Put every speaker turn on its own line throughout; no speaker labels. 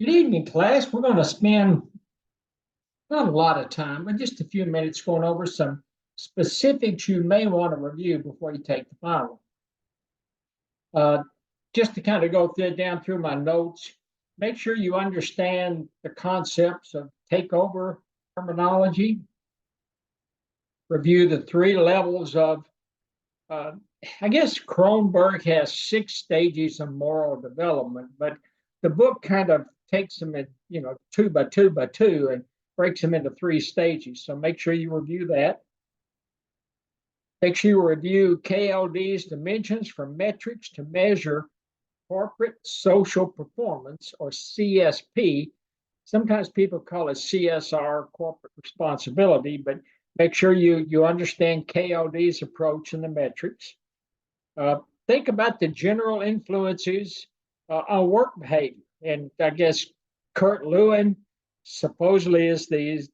Good evening, class. We're going to spend not a lot of time, but just a few minutes going over some specifics you may want to review before you take the final. Just to kind of go down through my notes, make sure you understand the concepts of takeover terminology. Review the three levels of, I guess Kronberg has 6 stages of moral development, but the book kind of takes them in, 2 by 2 by 2 and breaks them into 3 stages. So make sure you review that. Make sure you review KLD's dimensions from metrics to measure corporate social performance, or CSP. Sometimes people call it CSR, corporate responsibility, but make sure you understand KLD's approach and the metrics. Think about the general influences on work behavior. And I guess Kurt Lewin supposedly is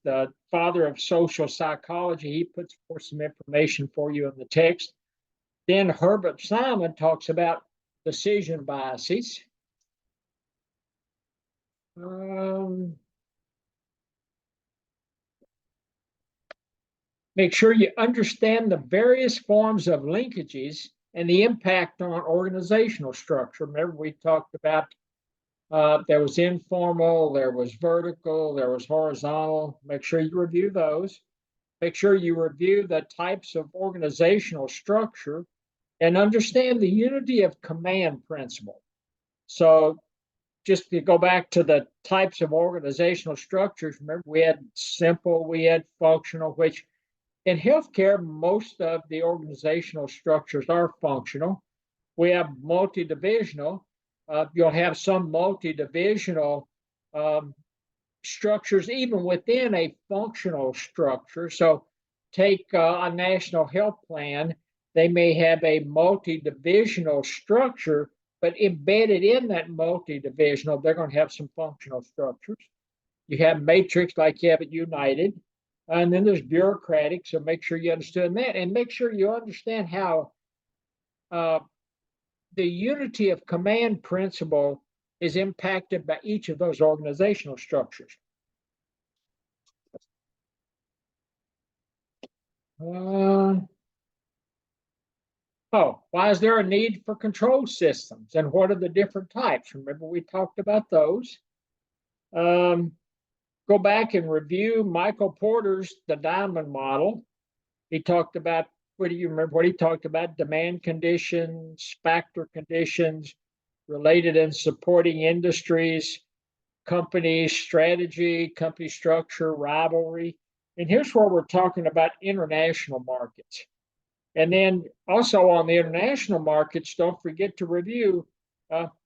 the father of social psychology. He puts forth some information for you in the text. Then Herbert Simon talks about decision biases. Make sure you understand the various forms of linkages and the impact on organizational structure. Remember, we talked about there was informal, there was vertical, there was horizontal. Make sure you review those. Make sure you review the types of organizational structure and understand the unity of command principle. So just to go back to the types of organizational structures, remember we had simple, we had functional, which in healthcare, most of the organizational structures are functional. We have multi-divisional. You'll have some multi-divisional structures even within a functional structure. So take a national health plan. They may have a multi-divisional structure, but embedded in that multi-divisional, they're going to have some functional structures. You have matrix like you have at United. And then there's bureaucratic, so make sure you understand that, and make sure you understand how the unity of command principle is impacted by each of those organizational structures. Why is there a need for control systems, and what are the different types? Remember, we talked about those. Go back and review Michael Porter's The Diamond Model. He talked about, what do you remember what he talked about? Demand conditions, factor conditions, related and supporting industries, company strategy, company structure, rivalry. And here's where we're talking about international markets. And then also on the international markets, don't forget to review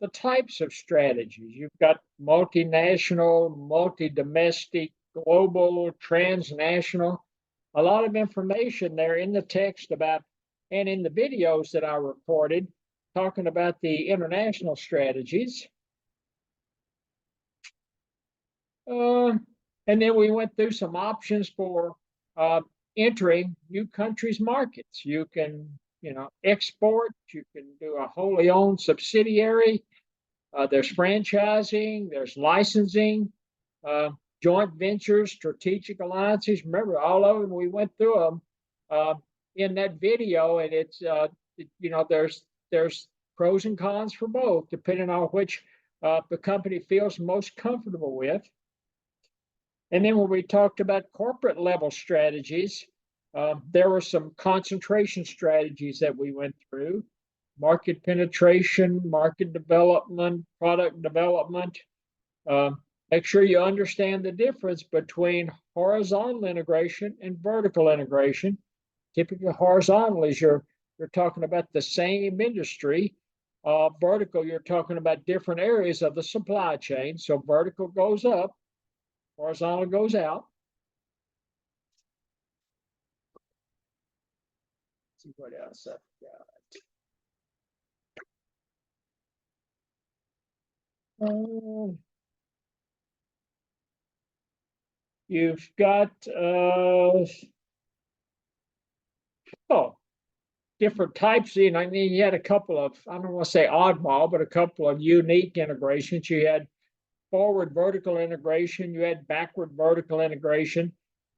the types of strategies. You've got multinational, multi-domestic, global, transnational. A lot of information there in the text about, and in the videos that I recorded, talking about the international strategies. And then we went through some options for entering new countries' markets. You can export, you can do a wholly owned subsidiary, there's franchising, there's licensing, joint ventures, strategic alliances. Remember, all of them, we went through them in that video, and it's, there's pros and cons for both, depending on which the company feels most comfortable with. And then when we talked about corporate level strategies, there were some concentration strategies that we went through: market penetration, market development, product development. Make sure you understand the difference between horizontal integration and vertical integration. Typically, horizontal is you're talking about the same industry. Vertical, you're talking about different areas of the supply chain. So vertical goes up, horizontal goes out. Let's see what else I've got. You've got different types. I mean, you had a couple of, I don't want to say oddball, but a couple of unique integrations. You had forward vertical integration, you had backward vertical integration.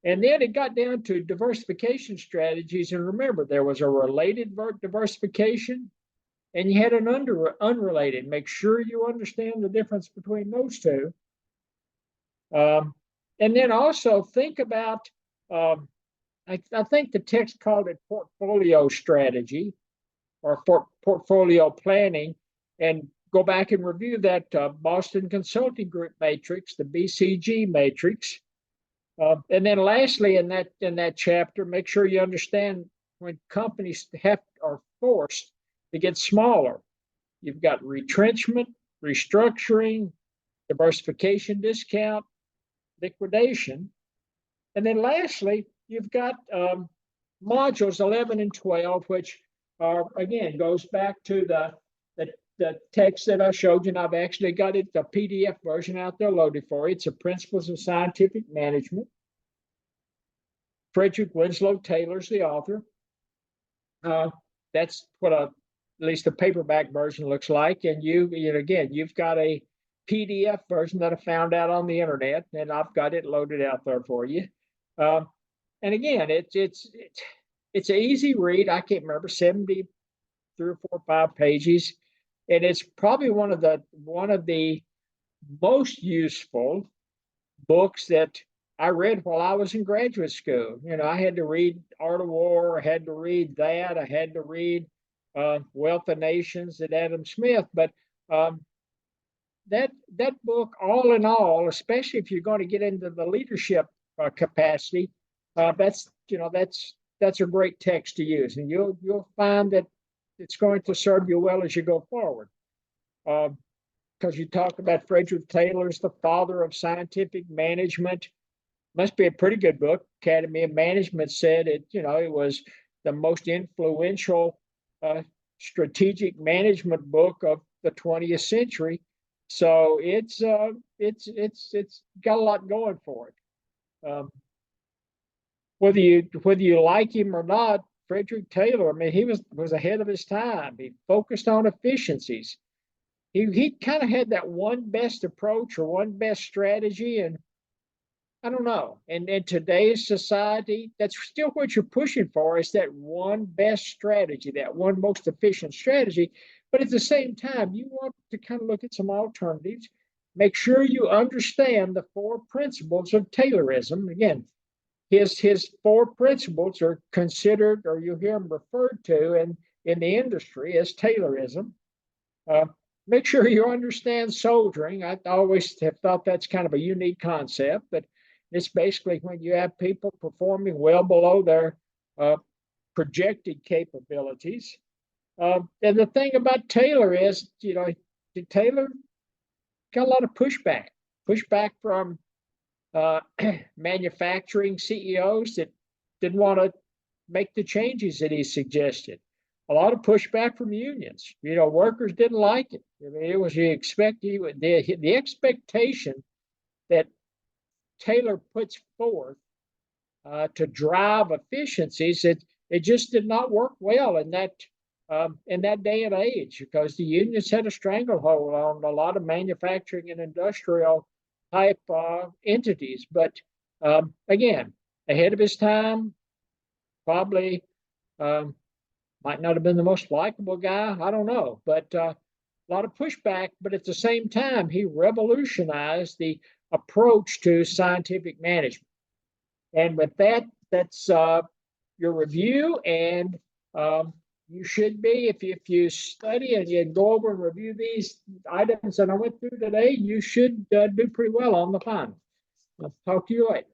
And then it got down to diversification strategies. And remember, there was a related diversification and you had an unrelated. Make sure you understand the difference between those two. And then also think about, I think the text called it portfolio strategy or portfolio planning, and go back and review that Boston Consulting Group matrix, the BCG matrix. And then lastly, in that chapter, make sure you understand when companies are forced to get smaller. You've got retrenchment, restructuring, diversification discount, liquidation. And then lastly, you've got modules 11 and 12, which are, again, goes back to the text that I showed you, and I've actually got it, the PDF version out there loaded for you. It's the Principles of Scientific Management. Frederick Winslow Taylor's the author. That's what at least the paperback version looks like. And again, you've got a PDF version that I found out on the internet, and I've got it loaded out there for you. And again, it's an easy read. I can't remember, 73 or 4 or 5 pages, and it's probably one of the most useful books that I read while I was in graduate school. I had to read Art of War, I had to read that, I had to read Wealth of Nations and Adam Smith, but that book, all in all, especially if you're going to get into the leadership capacity, that's a great text to use, and you'll find that it's going to serve you well as you go forward. Because you talk about Frederick Taylor's the father of scientific management. Must be a pretty good book. Academy of Management said it was the most influential strategic management book of the 20th century. So it's got a lot going for it. Whether you like him or not, Frederick Taylor, I mean, he was ahead of his time. He focused on efficiencies. He kind of had that one best approach or one best strategy, and I don't know. And in today's society, that's still what you're pushing for, is that one best strategy, that one most efficient strategy. But at the same time, you want to kind of look at some alternatives. Make sure you understand the 4 principles of Taylorism. Again, his 4 principles are considered, or you hear them referred to in the industry as Taylorism. Make sure you understand soldiering. I always have thought that's kind of a unique concept, but it's basically when you have people performing well below their projected capabilities. And the thing about Taylor is, Taylor got a lot of pushback from manufacturing CEOs that didn't want to make the changes that he suggested. A lot of pushback from unions. Workers didn't like it. I mean, it was the expectation that Taylor puts forth to drive efficiencies. It just did not work well in that day and age, because the unions had a stranglehold on a lot of manufacturing and industrial type entities. But again, ahead of his time, probably might not have been the most likable guy. I don't know, but a lot of pushback. But at the same time, he revolutionized the approach to scientific management. And with that, that's your review. And you should be, if you study and you go over and review these items that I went through today, you should do pretty well on the final. I'll talk to you later.